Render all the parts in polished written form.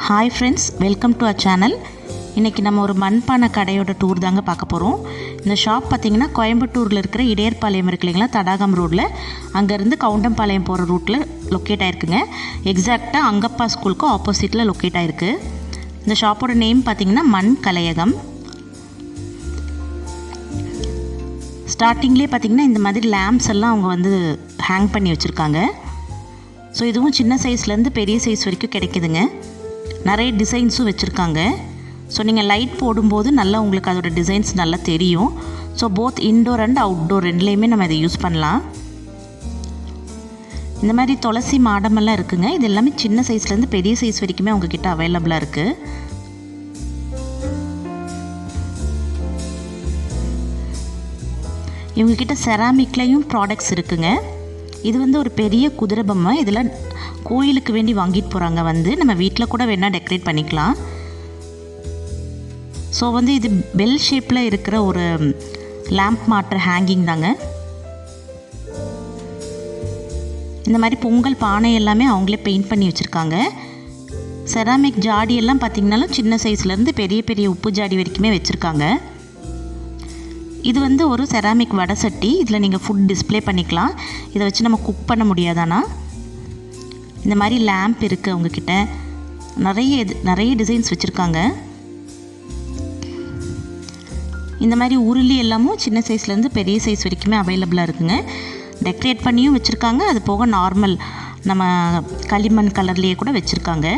Hi friends, welcome to our channel. இன்னைக்கு நம்ம ஒரு மண்பானை கடையோட டூர் தாங்க பார்க்க போகிறோம். இந்த ஷாப் பார்த்தீங்கன்னா கோயம்புத்தூரில் இருக்கிற இடையர்பாளையம் இருக்கு இல்லைங்களா, தடாகம் ரோட்டில், அங்கேருந்து கவுண்டம்பாளையம் போகிற ரூட்டில் லொக்கேட் ஆகிருக்குங்க. எக்ஸாக்டாக அங்கப்பா ஸ்கூலுக்கு ஆப்போசிட்டில் லொக்கேட் ஆகிருக்கு. இந்த ஷாப்போட நேம் பார்த்தீங்கன்னா மண் கலையகம். ஸ்டார்டிங்லேயே பார்த்தீங்கன்னா இந்த மாதிரி லேம்ப்ஸ் எல்லாம் அவங்க வந்து ஹேங் பண்ணி வச்சுருக்காங்க. ஸோ இதுவும் சின்ன சைஸ்லேருந்து பெரிய சைஸ் வரைக்கும் கிடைக்குதுங்க. நிறைய டிசைன்ஸும் வச்சுருக்காங்க. ஸோ நீங்கள் லைட் போடும்போது நல்லா உங்களுக்கு அதோட டிசைன்ஸ் நல்லா தெரியும். So both indoor and outdoor ரெண்டுலேயுமே நம்ம இதை யூஸ் பண்ணலாம். இந்த மாதிரி துளசி மாடமெல்லாம் இருக்குங்க. இது எல்லாமே சின்ன சைஸ்லேருந்து பெரிய சைஸ் வரைக்குமே உங்ககிட்ட அவைலபிளாக இருக்குது. இவங்கக்கிட்ட செராமிக்லேயும் ப்ராடக்ட்ஸ் இருக்குங்க. இது வந்து ஒரு பெரிய குதிரை பொம்மை. இதில் கோயிலுக்கு வேண்டி வாங்கிட்டு போகிறாங்க. வந்து நம்ம வீட்டில் கூட வேணால் டெக்கரேட் பண்ணிக்கலாம். ஸோ வந்து இது பெல் ஷேப்பில் இருக்கிற ஒரு லேம்ப் மாட்டுற ஹேங்கிங் தாங்க. இந்த மாதிரி பொங்கல் பானை எல்லாமே அவங்களே பெயிண்ட் பண்ணி வச்சுருக்காங்க. செராமிக் ஜாடி எல்லாம் பார்த்திங்கனாலும் சின்ன சைஸ்லேருந்து பெரிய பெரிய உப்பு ஜாடி வரைக்குமே வச்சுருக்காங்க. இது வந்து ஒரு செராமிக் வடை சட்டி. இதில் நீங்கள் ஃபுட் டிஸ்ப்ளே பண்ணிக்கலாம். இதை வச்சு நம்ம குக் பண்ண முடியாதானா. இந்த மாதிரி லேம்ப் இருக்குது அவங்கக்கிட்ட. நிறைய டிசைன்ஸ் வச்சுருக்காங்க. இந்த மாதிரி உருளி எல்லாமும் சின்ன சைஸ்லேருந்து பெரிய சைஸ் வரைக்குமே அவைலபிளாக இருக்குங்க. டெக்கரேட் பண்ணியும் வச்சுருக்காங்க. அது போக நார்மல் நம்ம களிமண் கலர்லேயே கூட வச்சுருக்காங்க.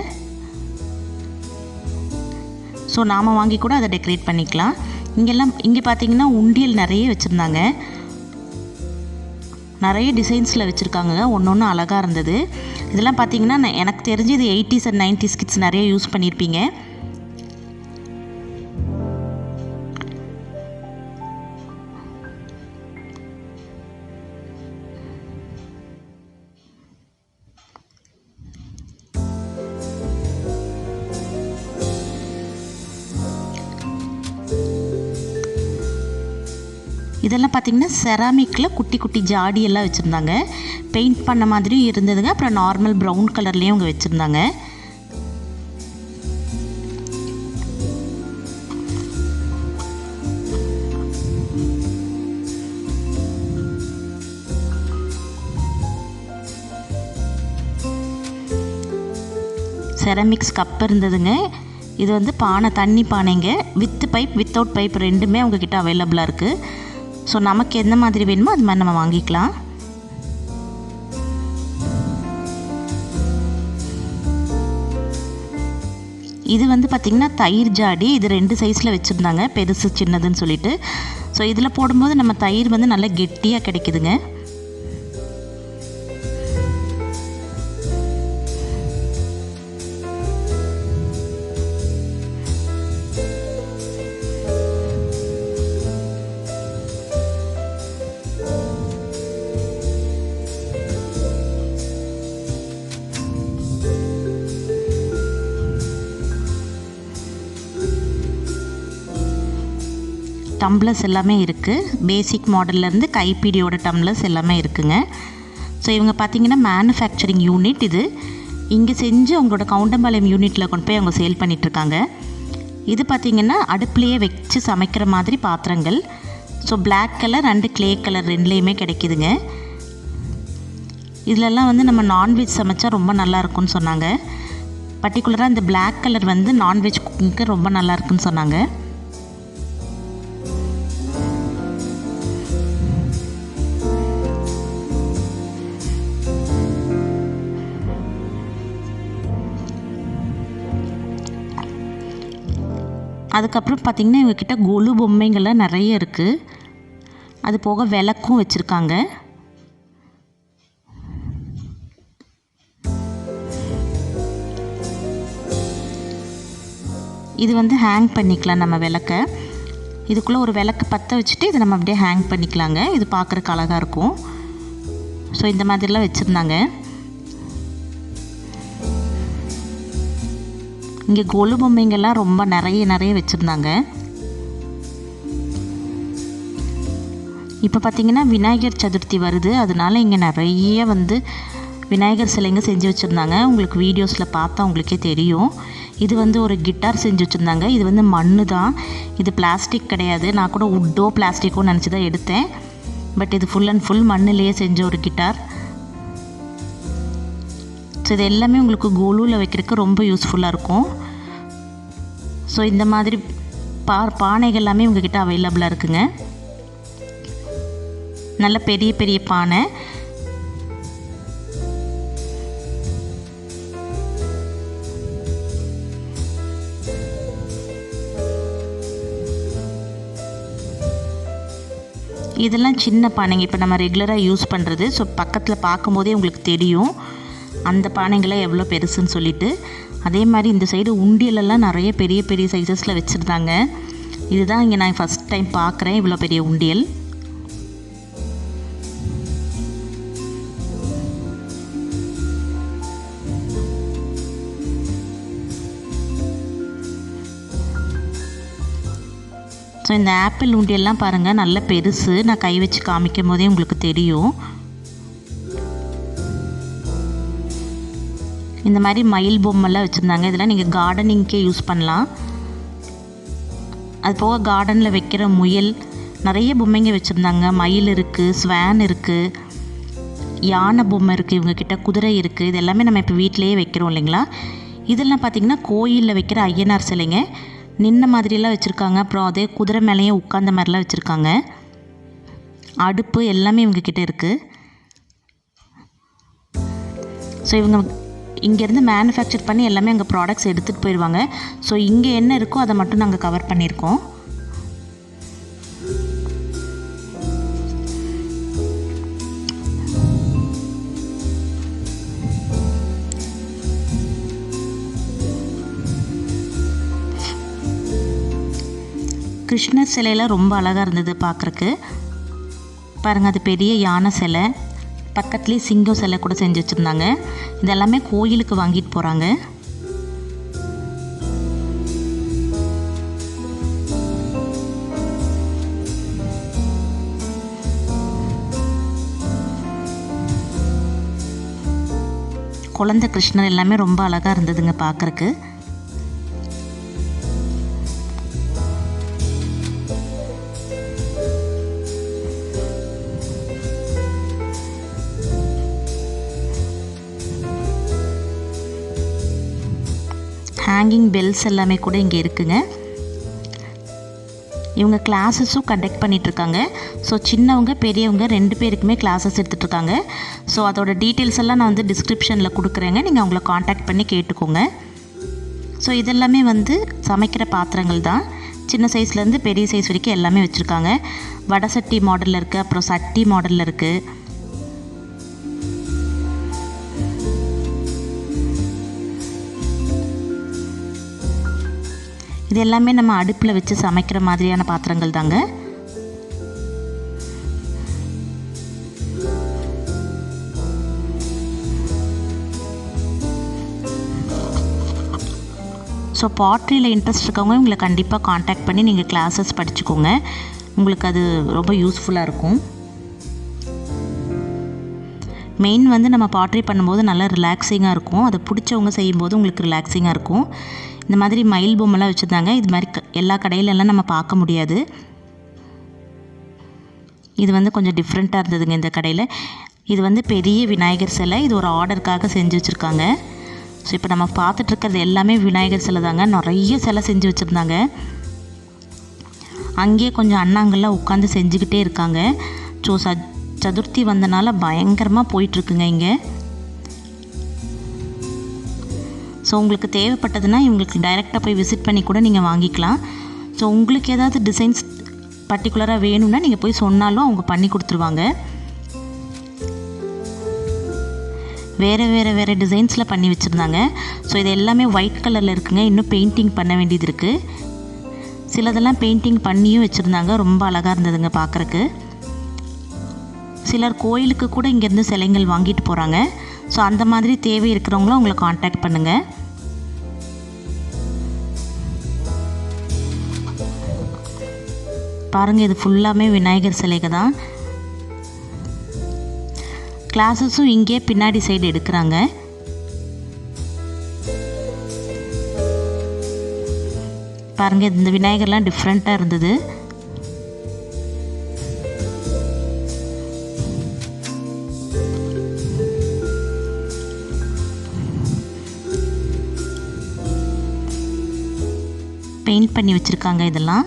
ஸோ நாம் வாங்கி கூட அதை டெக்கரேட் பண்ணிக்கலாம். இங்கே பார்த்தீங்கன்னா உண்டியல் நிறைய வச்சுருந்தாங்க. நிறைய டிசைன்ஸில் வச்சுருக்காங்க. ஒன்று ஒன்று அழகாக இருந்தது. இதெல்லாம் பார்த்தீங்கன்னா எனக்கு தெரிஞ்சு இது 80s and 90s கிட்ஸ் நிறைய யூஸ் பண்ணியிருப்பீங்க. இதெல்லாம் பார்த்திங்கன்னா செராமிக்கில் குட்டி குட்டி ஜாடி எல்லாம் வச்சுருந்தாங்க. பெயிண்ட் பண்ண மாதிரியும் இருந்ததுங்க. அப்புறம் நார்மல் ப்ரௌன் கலர்லேயும் அவங்க வச்சுருந்தாங்க. செராமிக்ஸ் கப் இருந்ததுங்க. இது வந்து பானை, தண்ணி பானைங்க. வித் பைப் வித்தவுட் பைப் ரெண்டுமே அவங்கக்கிட்ட அவைலபிளாக இருக்குது. ஸோ நமக்கு எந்த மாதிரி வேணுமோ அது மாதிரி நம்ம வாங்கிக்கலாம். இது வந்து பார்த்திங்கன்னா தயிர் ஜாடி. இது 2 சைஸில் வச்சுருந்தாங்க, பெருசு சின்னதுன்னு சொல்லிட்டு. ஸோ இதில் போடும்போது நம்ம தயிர் வந்து நல்லா கெட்டியாக கிடைக்குதுங்க. டம்ளர்ஸ் எல்லாமே இருக்குது. பேசிக் மாடல்லேருந்து கைப்பிடியோட டம்ளர்ஸ் எல்லாமே இருக்குங்க. ஸோ இவங்க பார்த்திங்கன்னா மேனுஃபேக்சரிங் யூனிட் இது. இங்கே செஞ்சு அவங்களோட கவுண்டம்பாளையம் யூனிட்டில் கொண்டு போய் அவங்க சேல் பண்ணிகிட்ருக்காங்க. இது பார்த்திங்கன்னா அடுப்புலையே வச்சு சமைக்கிற மாதிரி பாத்திரங்கள். So black colour and clay colour ரெண்டுலேயுமே கிடைக்குதுங்க. இதிலெல்லாம் வந்து நம்ம நான்வெஜ் சமைச்சா ரொம்ப நல்லாயிருக்குன்னு சொன்னாங்க. பர்டிகுலராக இந்த பிளாக் கலர் வந்து நான்வெஜ் குக்கிங்க்கு ரொம்ப நல்லாயிருக்குன்னு சொன்னாங்க. அதுக்கப்புறம் பார்த்திங்கன்னா இவங்கக்கிட்ட கொலு பொம்மைங்கள்லாம் நிறைய இருக்குது. அது போக விளக்கும் வச்சுருக்காங்க. இது வந்து ஹேங் பண்ணிக்கலாம் நம்ம விளக்க. இதுக்குள்ளே ஒரு விளக்கு பற்ற வச்சுட்டு இதை நம்ம அப்படியே ஹேங் பண்ணிக்கலாங்க. இது பார்க்குறக்கு அழகாக இருக்கும். ஸோ இந்த மாதிரிலாம் வச்சுருந்தாங்க. இங்கே கொலு பொம்மைங்கள்லாம் ரொம்ப நிறைய வச்சுருந்தாங்க. இப்போ பார்த்திங்கன்னா விநாயகர் சதுர்த்தி வருது. அதனால இங்கே நிறைய வந்து விநாயகர் சிலைங்க செஞ்சு வச்சுருந்தாங்க. உங்களுக்கு வீடியோஸில் பார்த்தா உங்களுக்கே தெரியும். இது வந்து ஒரு கிட்டார் செஞ்சு வச்சுருந்தாங்க. இது வந்து மண்ணு தான், இது பிளாஸ்டிக் கிடையாது. நான் கூட உட்டோ பிளாஸ்டிக்கோ நினச்சி தான் எடுத்தேன். பட் இது ஃபுல் அண்ட் ஃபுல் மண்ணிலேயே செஞ்ச ஒரு கிட்டார். ஸோ இது எல்லாமே உங்களுக்கு கோலூவில் வைக்கிறதுக்கு ரொம்ப யூஸ்ஃபுல்லாக இருக்கும். ஸோ இந்த மாதிரி பானைகள் எல்லாமே உங்ககிட்ட அவைலபிளாக இருக்குங்க. நல்ல பெரிய பெரிய பானை. இதெல்லாம் சின்ன பானைங்க, இப்போ நம்ம ரெகுலராக யூஸ் பண்ணுறது. ஸோ பக்கத்தில் பார்க்கும்போதே உங்களுக்கு தெரியும் அந்த பானைகளை எவ்வளோ பெருசுன்னு சொல்லிட்டு. அதே மாதிரி இந்த சைடு உண்டியலெல்லாம் நிறைய பெரிய பெரிய சைஸஸில் வச்சுருந்தாங்க. இதுதான் இங்கே நான் ஃபஸ்ட் டைம் பார்க்குறேன் இவ்வளோ பெரிய உண்டியல். ஸோ இந்த ஆப்பிள் உண்டியெல்லாம் பாருங்கள், நல்ல பெருசு. நான் கை வச்சு காமிக்கும் போதே உங்களுக்கு தெரியும். இந்த மாதிரி மயில் பொம்மைலாம் வச்சுருந்தாங்க. இதெல்லாம் நீங்கள் கார்டனிங்க்கே யூஸ் பண்ணலாம். அது போக கார்டனில் வைக்கிற முயல், நிறைய பொம்மைங்க வச்சுருந்தாங்க. மயில் இருக்குது, ஸ்வான் இருக்குது, யானை பொம்மை இருக்குது, இவங்கக்கிட்ட குதிரை இருக்குது. இது எல்லாமே நம்ம இப்போ வீட்டிலையே வைக்கிறோம் இல்லைங்களா. இதெல்லாம் பார்த்திங்கன்னா கோயிலில் வைக்கிற ஐயனார் சிலைங்க. நின்ன மாதிரியெல்லாம் வச்சுருக்காங்க. அப்புறம் அதே குதிரை மேலேயும் உட்காந்த மாதிரிலாம் வச்சுருக்காங்க. அடுப்பு எல்லாமே இவங்கக்கிட்ட இருக்குது. ஸோ இவங்க இங்கேருந்து மேனுஃபேக்சர் பண்ணி எல்லாமே அங்கே ப்ராடக்ட்ஸ் எடுத்துகிட்டு போயிடுவாங்க. ஸோ இங்கே என்ன இருக்கோ அதை மட்டும் நாங்கள் கவர் பண்ணியிருக்கோம். கிருஷ்ணர் சிலையில் ரொம்ப அழகாக இருந்தது பார்க்குறக்கு. பாருங்கள், அது பெரிய யானை சிலை, பக்கத்துலேயே சிங்கம் சிலை கூட செஞ்சு வச்சுருந்தாங்க. இதெல்லாமே கோயிலுக்கு வாங்கிட்டு போகிறாங்க. குழந்தை கிருஷ்ணர் எல்லாமே ரொம்ப அழகாக இருந்ததுங்க பார்க்குறக்கு. ஹேங்கிங் பெல்ஸ் எல்லாமே கூட இங்கே இருக்குங்க. இவங்க கிளாஸஸும் கண்டக்ட் பண்ணிகிட்ருக்காங்க. ஸோ சின்னவங்க பெரியவங்க 2 பேருக்குமே கிளாஸஸ் எடுத்துகிட்ருக்காங்க. ஸோ அதோட டீட்டெயில்ஸ் எல்லாம் நான் வந்து டிஸ்கிரிப்ஷனில் கொடுக்குறேங்க, நீங்கள் அவங்கள காண்டாக்ட் பண்ணி கேட்டுக்கோங்க. ஸோ இதெல்லாமே வந்து சமைக்கிற பாத்திரங்கள் தான். சின்ன சைஸ்லேருந்து பெரிய சைஸ் வரைக்கும் எல்லாமே வச்சுருக்காங்க. வடை சட்டி மாடலில் இருக்குது, அப்புறம் சட்டி மாடலில் இருக்குது. இது எல்லாமே நம்ம அடுப்பில் வச்சு சமைக்கிற மாதிரியான பாத்திரங்கள் தாங்க. ஸோ பாட்ரியில் இன்ட்ரெஸ்ட் இருக்கவங்க உங்களை கண்டிப்பாக காண்டாக்ட் பண்ணி நீங்கள் கிளாஸஸ் படிச்சுக்கோங்க. உங்களுக்கு அது ரொம்ப யூஸ்ஃபுல்லாக இருக்கும். மெயின் வந்து நம்ம பாட்ரி பண்ணும்போது நல்லா ரிலாக்ஸிங்காக இருக்கும். அதை பிடிச்சவங்க செய்யும்போது உங்களுக்கு ரிலாக்ஸிங்காக இருக்கும். இந்த மாதிரி மயில் பொம்மைலாம் வச்சுருந்தாங்க. இது மாதிரி எல்லா கடையிலெல்லாம் நம்ம பார்க்க முடியாது. இது வந்து கொஞ்சம் டிஃப்ரெண்ட்டாக இருந்ததுங்க இந்த கடையில். இது வந்து பெரிய விநாயகர் சிலை. இது ஒரு ஆர்டருக்காக செஞ்சு வச்சுருக்காங்க. ஸோ இப்போ நம்ம பார்த்துட்ருக்கிறது எல்லாமே விநாயகர் சிலை தாங்க. நிறைய சிலை செஞ்சு வச்சுருந்தாங்க. அங்கேயே கொஞ்சம் அண்ணாங்கள்லாம் உட்காந்து செஞ்சுக்கிட்டே இருக்காங்க. ஸோ சதுர்த்தி வந்தனால பயங்கரமாக போயிட்டுருக்குங்க இங்கே. ஸோ உங்களுக்கு தேவைப்பட்டதுன்னா இவங்களுக்கு டைரெக்டாக போய் விசிட் பண்ணி கூட நீங்கள் வாங்கிக்கலாம். ஸோ உங்களுக்கு ஏதாவது டிசைன்ஸ் பர்டிகுலராக வேணும்னா நீங்கள் போய் சொன்னாலும் அவங்க பண்ணி கொடுத்துருவாங்க. வேறு டிசைன்ஸில் பண்ணி வச்சுருந்தாங்க. ஸோ இது எல்லாமே ஒயிட் கலரில் இருக்குங்க. இன்னும் பெயிண்டிங் பண்ண வேண்டியது இருக்குது. சிலதெல்லாம் பெயிண்டிங் பண்ணியும் வச்சுருந்தாங்க. ரொம்ப அழகாக இருந்ததுங்க பார்க்குறக்கு. சிலர் கோயிலுக்கு கூட இங்கேருந்து சிலைங்கள் வாங்கிட்டு போகிறாங்க. ஸோ அந்த மாதிரி தேவை இருக்கிறவங்களும் உங்களை காண்டாக்ட் பண்ணுங்கள். பாருங்கள், இது ஃபுல்லாமே விநாயகர் சிலைகள் தான். கிளாஸஸும் இங்கே பின்னாடி சைடு எடுக்கிறாங்க. பாருங்கள், இந்த விநாயகர்லாம் டிஃப்ரெண்ட்டாக இருந்தது. பெயிண்ட் பண்ணி வச்சுருக்காங்க. இதெல்லாம்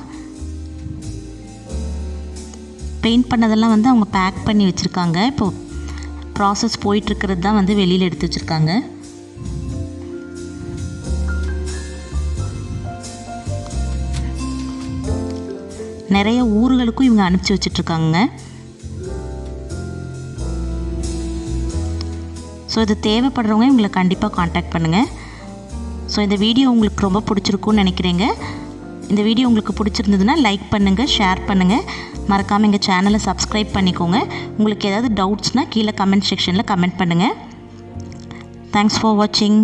பெயிண்ட் பண்ணதெல்லாம் வந்து அவங்க பேக் பண்ணி வச்சுருக்காங்க. இப்போது ப்ராசஸ் போயிட்டுருக்கிறது தான் வந்து வெளியில் எடுத்து வச்சுருக்காங்க. நிறைய ஊர்களுக்கும் இவங்க அனுப்பிச்சி வச்சிட்ருக்காங்க. ஸோ இது தேவைப்படுறவங்க இவங்களை கண்டிப்பாக காண்டாக்ட் பண்ணுங்கள். ஸோ இந்த வீடியோ உங்களுக்கு ரொம்ப பிடிச்சிருக்குன்னு நினைக்கிறேங்க. இந்த வீடியோ உங்களுக்கு பிடிச்சிருந்ததுன்னா லைக் பண்ணுங்கள், ஷேர் பண்ணுங்கள், மறக்காமல் எங்கள் சேனலை சப்ஸ்கிரைப் பண்ணிக்கோங்க. உங்களுக்கு ஏதாவது டவுட்ஸ்னால் கீழே கமெண்ட் செக்ஷனில் கமெண்ட் பண்ணுங்கள். தேங்க்ஸ் ஃபார் வாட்சிங்.